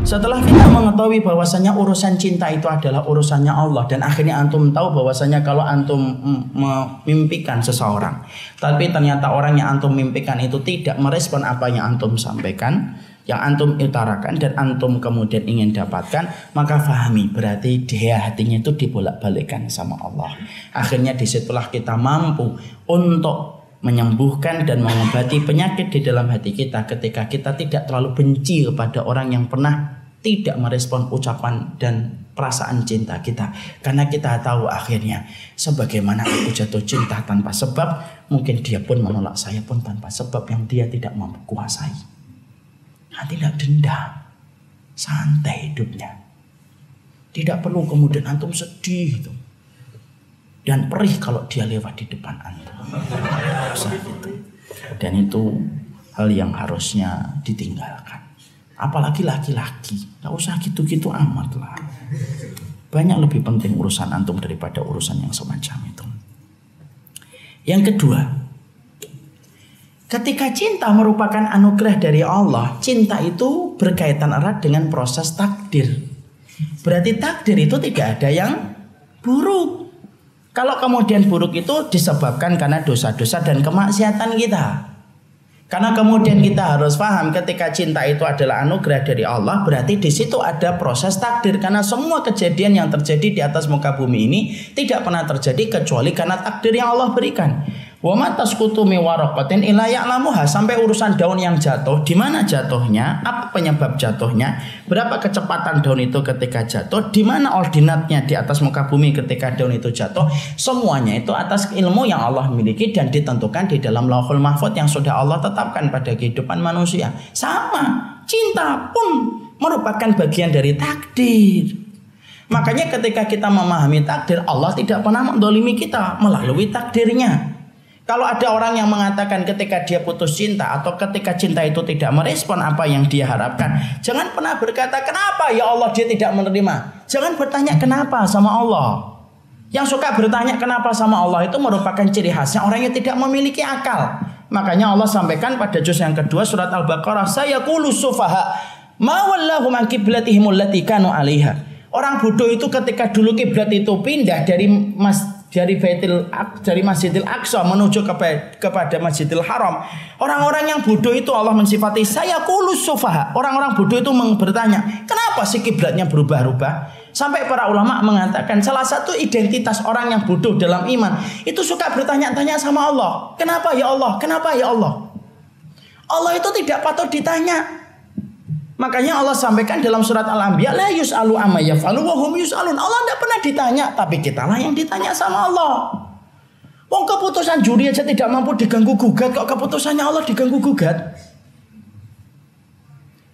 Setelah kita mengetahui bahwasanya urusan cinta itu adalah urusannya Allah, dan akhirnya antum tahu bahwasanya kalau antum memimpikan seseorang, tapi ternyata orang yang antum mimpikan itu tidak merespon apa yang antum sampaikan, yang antum utarakan, dan antum kemudian ingin dapatkan, maka fahami berarti dia hatinya itu dibolak-balikkan sama Allah. Akhirnya disitulah kita mampu untuk menyembuhkan dan mengobati penyakit di dalam hati kita ketika kita tidak terlalu benci kepada orang yang pernah tidak merespon ucapan dan perasaan cinta kita. Karena kita tahu akhirnya sebagaimana aku jatuh cinta tanpa sebab, mungkin dia pun menolak saya pun tanpa sebab yang dia tidak mampu kuasai. Tidak dendam, santai hidupnya. Tidak perlu kemudian antum sedih gitu dan perih kalau dia lewat di depan antum. Gitu. Dan itu hal yang harusnya ditinggalkan. Apalagi laki-laki, gak usah gitu-gitu amat lah. Banyak lebih penting urusan antum daripada urusan yang semacam itu. Yang kedua, ketika cinta merupakan anugerah dari Allah, cinta itu berkaitan erat dengan proses takdir. Berarti takdir itu tidak ada yang buruk. Kalau kemudian buruk itu disebabkan karena dosa-dosa dan kemaksiatan kita. Karena kemudian kita harus paham ketika cinta itu adalah anugerah dari Allah, berarti di situ ada proses takdir. Karena semua kejadian yang terjadi di atas muka bumi ini tidak pernah terjadi kecuali karena takdir yang Allah berikan. Wa ma tasqutu min waraqatin illa ya'lamuha, sampai urusan daun yang jatuh, di mana jatuhnya, apa penyebab jatuhnya, berapa kecepatan daun itu ketika jatuh, di mana ordinatnya di atas muka bumi ketika daun itu jatuh, semuanya itu atas ilmu yang Allah miliki dan ditentukan di dalam Lauhul Mahfuz yang sudah Allah tetapkan pada kehidupan manusia. Sama, cinta pun merupakan bagian dari takdir. Makanya ketika kita memahami takdir, Allah tidak pernah mendolimi kita melalui takdirnya. Kalau ada orang yang mengatakan ketika dia putus cinta atau ketika cinta itu tidak merespon apa yang dia harapkan, jangan pernah berkata kenapa ya Allah dia tidak menerima. Jangan bertanya kenapa sama Allah. Yang suka bertanya kenapa sama Allah itu merupakan ciri khasnya orang yang tidak memiliki akal. Makanya Allah sampaikan pada juz yang kedua surat Al-Baqarah, sayaqulu sufaha ma wallahu man qiblatihim allati kanu 'alaiha. Orang bodoh itu ketika dulu kiblat itu pindah dari Masjidil Aqsa menuju kepada Masjidil Haram. Orang-orang yang bodoh itu Allah mensifati sayaqulu sufaha. Orang-orang bodoh itu bertanya, kenapa sih kiblatnya berubah-ubah? Sampai para ulama mengatakan salah satu identitas orang yang bodoh dalam iman itu suka bertanya-tanya sama Allah. Kenapa ya Allah? Kenapa ya Allah? Allah itu tidak patut ditanya. Makanya Allah sampaikan dalam surat Al-Anbiya, la yus'alu amma yaf'alu wa hum yus'alun. Allah tidak pernah ditanya, tapi kitalah yang ditanya sama Allah. Wong keputusan juri aja tidak mampu diganggu gugat, kok keputusannya Allah diganggu gugat?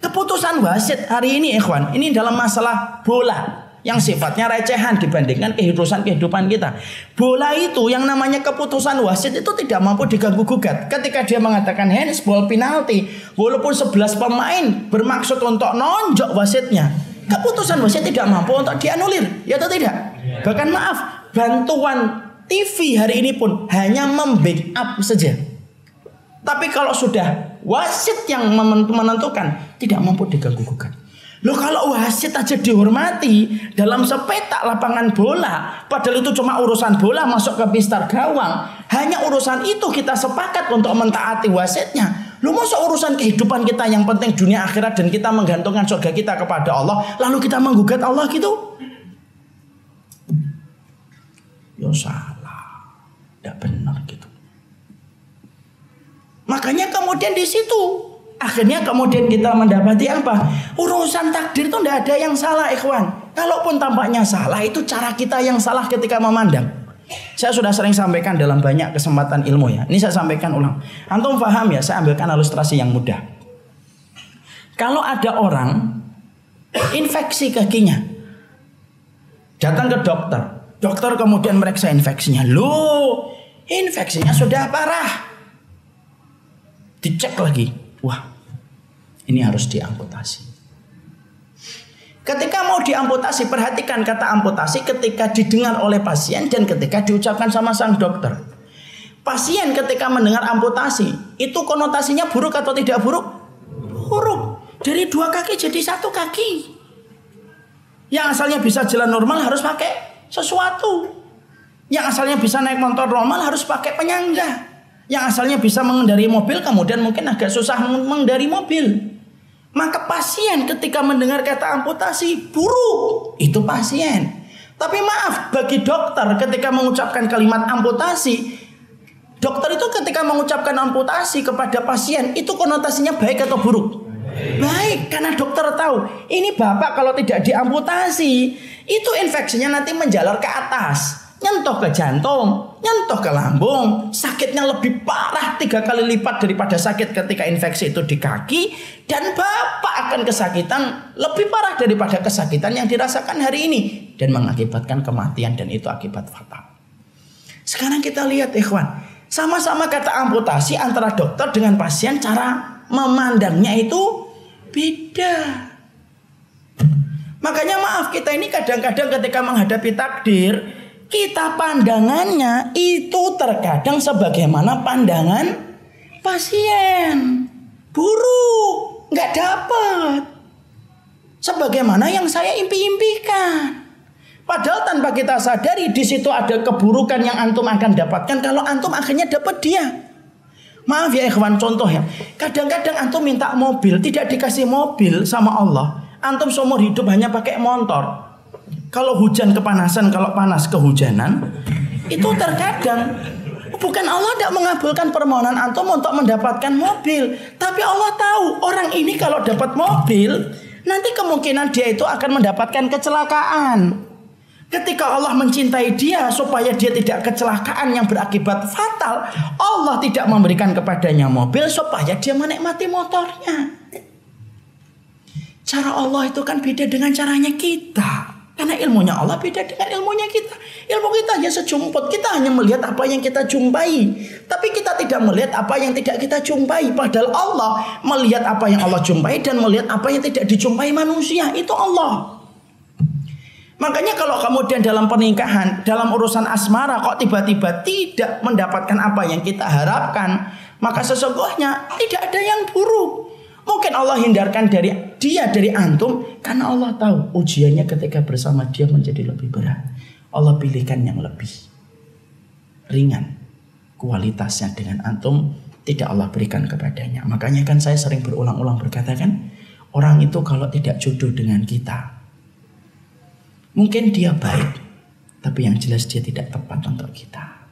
Keputusan wasit hari ini ikhwan, ini dalam masalah bola yang sifatnya recehan dibandingkan kehidupan kita. Bola itu yang namanya keputusan wasit itu tidak mampu diganggu gugat. Ketika dia mengatakan handsball penalti, walaupun 11 pemain bermaksud untuk nonjok wasitnya, keputusan wasit tidak mampu untuk dianulir, ya atau tidak? Bahkan maaf, bantuan TV hari ini pun hanya membackup saja. Tapi kalau sudah wasit yang menentukan, tidak mampu diganggu gugat. Loh, kalau wasit aja dihormati dalam sepetak lapangan bola, padahal itu cuma urusan bola masuk ke pistar gawang, hanya urusan itu kita sepakat untuk mentaati wasitnya. Loh, masa urusan kehidupan kita yang penting dunia akhirat dan kita menggantungkan surga kita kepada Allah, lalu kita menggugat Allah gitu? Ya salah, tidak benar gitu. Makanya kemudian di situ akhirnya kemudian kita mendapati apa? Urusan takdir itu tidak ada yang salah ikhwan. Kalaupun tampaknya salah, itu cara kita yang salah ketika memandang. Saya sudah sering sampaikan dalam banyak kesempatan ilmu ya. Ini saya sampaikan ulang. Antum paham ya, saya ambilkan ilustrasi yang mudah. Kalau ada orang infeksi kakinya, datang ke dokter. Dokter kemudian meriksa infeksinya. Loh, infeksinya sudah parah. Dicek lagi. Wah, ini harus diamputasi. Ketika mau diamputasi, perhatikan kata amputasi ketika didengar oleh pasien dan ketika diucapkan sama sang dokter. Pasien ketika mendengar amputasi, itu konotasinya buruk atau tidak buruk? Buruk. dari 2 kaki jadi 1 kaki. Yang asalnya bisa jalan normal harus pakai sesuatu. Yang asalnya bisa naik motor normal harus pakai penyangga. Yang asalnya bisa mengendarai mobil kemudian mungkin agak susah mengendarai mobil. Maka pasien ketika mendengar kata amputasi buruk, itu pasien. Tapi maaf, bagi dokter ketika mengucapkan kalimat amputasi, dokter itu ketika mengucapkan amputasi kepada pasien, itu konotasinya baik atau buruk? Baik, karena dokter tahu ini bapak kalau tidak diamputasi, itu infeksinya nanti menjalar ke atas, nyentuh ke jantung, nyentuh ke lambung, sakitnya lebih parah 3 kali lipat daripada sakit ketika infeksi itu di kaki, dan bapak akan kesakitan lebih parah daripada kesakitan yang dirasakan hari ini dan mengakibatkan kematian, dan itu akibat fatal. Sekarang kita lihat ikhwan, sama-sama kata amputasi antara dokter dengan pasien, cara memandangnya itu beda. Makanya maaf, kita ini kadang-kadang ketika menghadapi takdir, kita pandangannya itu terkadang sebagaimana pandangan pasien, buruk, nggak dapat sebagaimana yang saya impi-impikan. Padahal tanpa kita sadari di situ ada keburukan yang antum akan dapatkan kalau antum akhirnya dapat dia. Maaf ya ikhwan, contoh ya, kadang-kadang antum minta mobil, tidak dikasih mobil sama Allah. Antum seumur hidup hanya pakai motor. Kalau hujan kepanasan, kalau panas kehujanan, itu terkadang bukan Allah tidak mengabulkan permohonan antum untuk mendapatkan mobil, tapi Allah tahu orang ini kalau dapat mobil, nanti kemungkinan dia itu akan mendapatkan kecelakaan. Ketika Allah mencintai dia supaya dia tidak kecelakaan yang berakibat fatal, Allah tidak memberikan kepadanya mobil supaya dia menikmati motornya. Cara Allah itu kan beda dengan caranya kita. Karena ilmunya Allah beda dengan ilmunya kita. Ilmu kita hanya sejumput. Kita hanya melihat apa yang kita jumpai. Tapi kita tidak melihat apa yang tidak kita jumpai. Padahal Allah melihat apa yang Allah jumpai dan melihat apa yang tidak dijumpai manusia. Itu Allah. Makanya kalau kemudian dalam pernikahan, dalam urusan asmara kok tiba-tiba tidak mendapatkan apa yang kita harapkan, maka sesungguhnya tidak ada yang buruk. Mungkin Allah hindarkan dari antum karena Allah tahu ujiannya ketika bersama dia menjadi lebih berat. Allah pilihkan yang lebih ringan kualitasnya dengan antum, tidak Allah berikan kepadanya. Makanya kan saya sering berulang-ulang berkata kan, orang itu kalau tidak jodoh dengan kita, mungkin dia baik, tapi yang jelas dia tidak tepat untuk kita.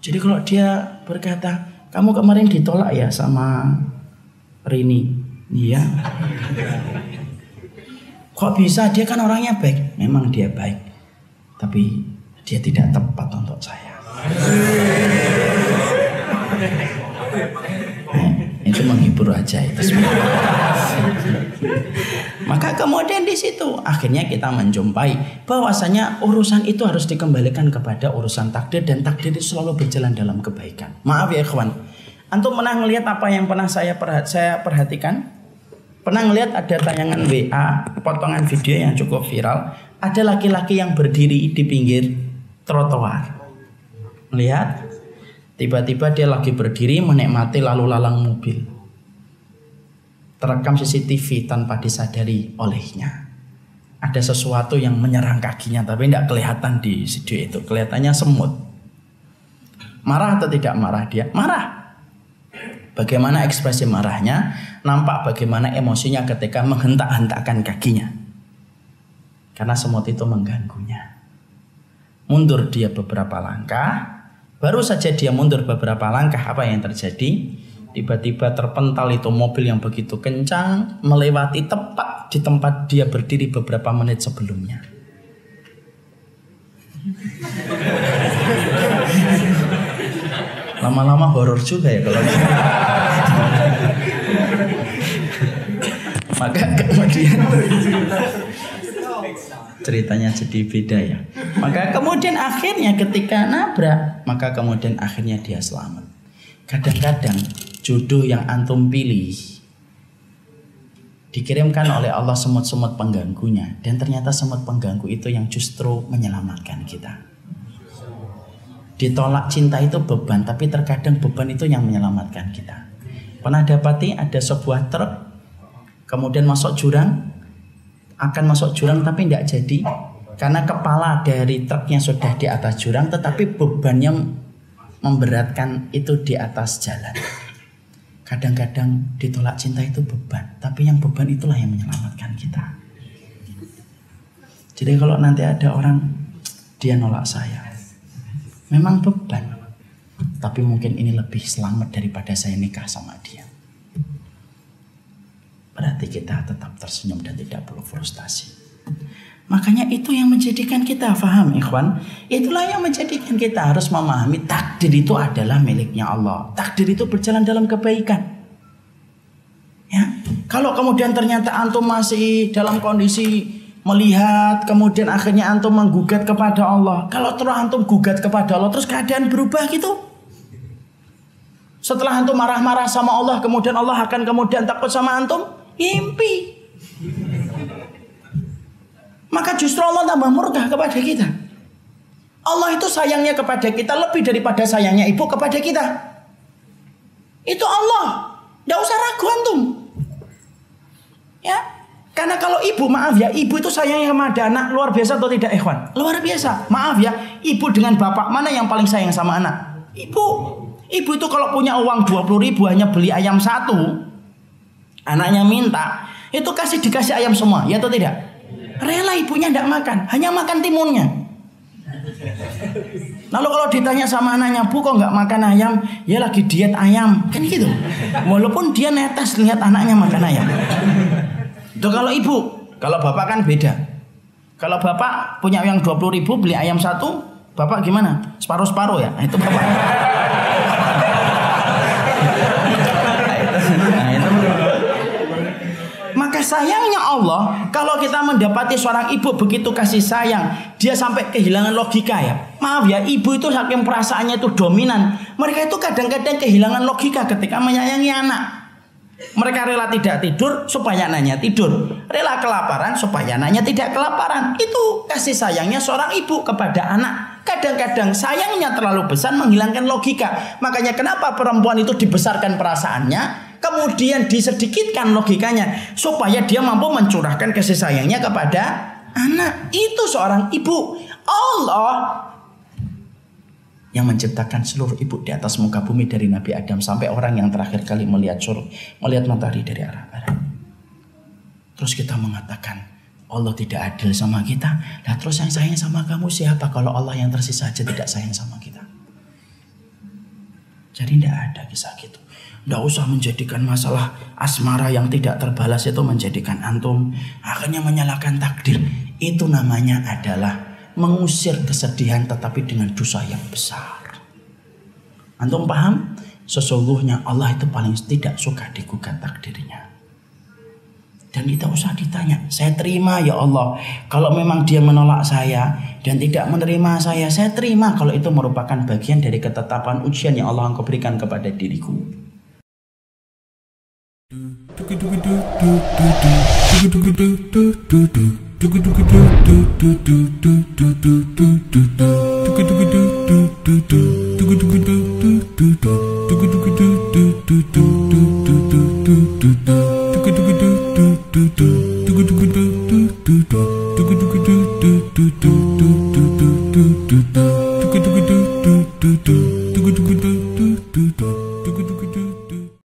Jadi kalau dia berkata, kamu kemarin ditolak ya sama Rini. Iya. Kok bisa? Dia kan orangnya baik. Memang dia baik, tapi dia tidak tepat untuk saya. Itu menghibur aja itu sebenarnya. Maka kemudian di situ akhirnya kita menjumpai bahwasanya urusan itu harus dikembalikan kepada urusan takdir, dan takdir itu selalu berjalan dalam kebaikan. Maaf ya ikhwan, antum pernah melihat apa yang pernah saya perhatikan? Pernah ngelihat ada tayangan WA, potongan video yang cukup viral, ada laki-laki yang berdiri di pinggir trotoar. Lihat, tiba-tiba dia lagi berdiri menikmati lalu lalang mobil. Terekam CCTV tanpa disadari olehnya. Ada sesuatu yang menyerang kakinya, tapi tidak kelihatan di video itu. Kelihatannya semut. Marah atau tidak marah dia? Marah. Bagaimana ekspresi marahnya? Nampak bagaimana emosinya ketika menghentak-hentakkan kakinya. Karena semut itu mengganggunya. Mundur dia beberapa langkah. Baru saja dia mundur beberapa langkah, apa yang terjadi? Tiba-tiba terpental itu mobil yang begitu kencang, melewati tepat di tempat dia berdiri beberapa menit sebelumnya. Lama-lama horor juga ya kalau maka kemudian ceritanya jadi beda ya. Maka kemudian akhirnya ketika nabrak, maka kemudian akhirnya dia selamat. Kadang-kadang jodoh yang antum pilih dikirimkan oleh Allah semut-semut pengganggunya, dan ternyata semut pengganggu itu yang justru menyelamatkan kita. Ditolak cinta itu beban, tapi terkadang beban itu yang menyelamatkan kita. Pernah dapati ada sebuah truk, kemudian masuk jurang, akan masuk jurang tapi tidak jadi karena kepala dari truknya sudah di atas jurang, tetapi bebannya memberatkan itu di atas jalan. Kadang-kadang ditolak cinta itu beban, tapi yang beban itulah yang menyelamatkan kita. Jadi kalau nanti ada orang dia nolak saya, memang beban, tapi mungkin ini lebih selamat daripada saya nikah sama dia. Berarti kita tetap tersenyum dan tidak perlu frustasi. Makanya itu yang menjadikan kita paham, ikhwan. Itulah yang menjadikan kita harus memahami takdir itu adalah miliknya Allah. Takdir itu berjalan dalam kebaikan. Ya, kalau kemudian ternyata antum masih dalam kondisi melihat, kemudian akhirnya antum menggugat kepada Allah. Kalau terus antum gugat kepada Allah, terus keadaan berubah gitu. Setelah antum marah-marah sama Allah, kemudian Allah akan kemudian takut sama antum, mimpi. Maka justru Allah tambah murka kepada kita. Allah itu sayangnya kepada kita lebih daripada sayangnya ibu kepada kita. Itu Allah. Tidak usah ragu antum. Ya, karena kalau ibu, maaf ya, ibu itu sayangnya kepada anak luar biasa atau tidak, ikhwan? Luar biasa. Maaf ya, ibu dengan bapak mana yang paling sayang sama anak? Ibu. Ibu itu kalau punya uang 20.000 hanya beli ayam satu, anaknya minta, itu dikasih ayam semua, ya atau tidak? Rela ibunya tidak makan, hanya makan timunnya. Lalu kalau ditanya sama anaknya, bu kok nggak makan ayam? Ya lagi diet ayam, kan gitu. Walaupun dia netes lihat anaknya makan ayam. Itu kalau ibu, kalau bapak kan beda. Kalau bapak punya uang 20.000 beli ayam satu, bapak gimana? Separuh-separuh ya? Nah, itu bapak. Maka sayangnya Allah, kalau kita mendapati seorang ibu begitu kasih sayang, dia sampai kehilangan logika ya. Maaf ya, ibu itu saking perasaannya itu dominan. Mereka itu kadang-kadang kehilangan logika ketika menyayangi anak. Mereka rela tidak tidur supaya anaknya tidur, rela kelaparan supaya anaknya tidak kelaparan. Itu kasih sayangnya seorang ibu kepada anak. Kadang-kadang sayangnya terlalu besar menghilangkan logika. Makanya kenapa perempuan itu dibesarkan perasaannya, kemudian disedikitkan logikanya, supaya dia mampu mencurahkan kasih sayangnya kepada anak. Itu seorang ibu. Allah yang menciptakan seluruh ibu di atas muka bumi dari Nabi Adam sampai orang yang terakhir kali melihat matahari dari arah barat. Terus kita mengatakan Allah tidak adil sama kita. Nah terus yang sayang sama kamu siapa kalau Allah yang tersisa aja tidak sayang sama kita? Jadi tidak ada kisah gitu. Tidak usah menjadikan masalah asmara yang tidak terbalas itu menjadikan antum akhirnya menyalahkan takdir. Itu namanya adalah mengusir kesedihan tetapi dengan dosa yang besar. Antum paham? Sesungguhnya Allah itu paling tidak suka digugat takdirnya. Dan tidak usah ditanya, saya terima ya Allah kalau memang dia menolak saya dan tidak menerima saya terima kalau itu merupakan bagian dari ketetapan ujian yang Allah engkau berikan kepada diriku.